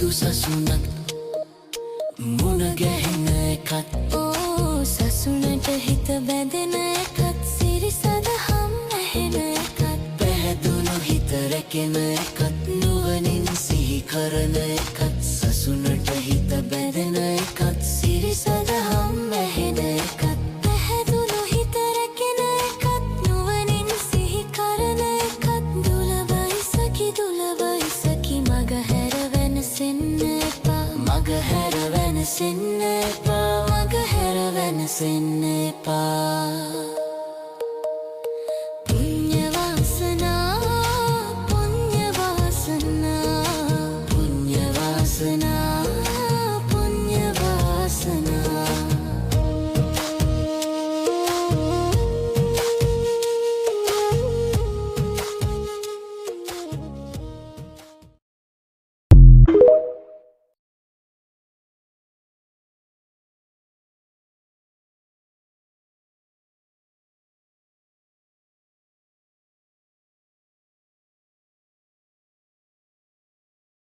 මෘදු සසුනක් මුණ ගැහෙන එකත් සසුනට හිත බැඳෙන එකත් සිරි සදහම් ඇහෙන එකත් පැහැදුණු හිත රැකෙන එකත් නුවණින් සිහි කරන එකත් සසුනට හිත බැඳෙන එකත් සිරි සදහම් ඇහෙන එකත් පැහැදුණු හිත රැකෙන එකත් නුවණින් සිහි කරන එකත් දුලබයි සකි මගහැර වෙනසෙන්න එපා මගහැර වෙනසෙන්න එපා මගහැර වෙනසෙන්න එපා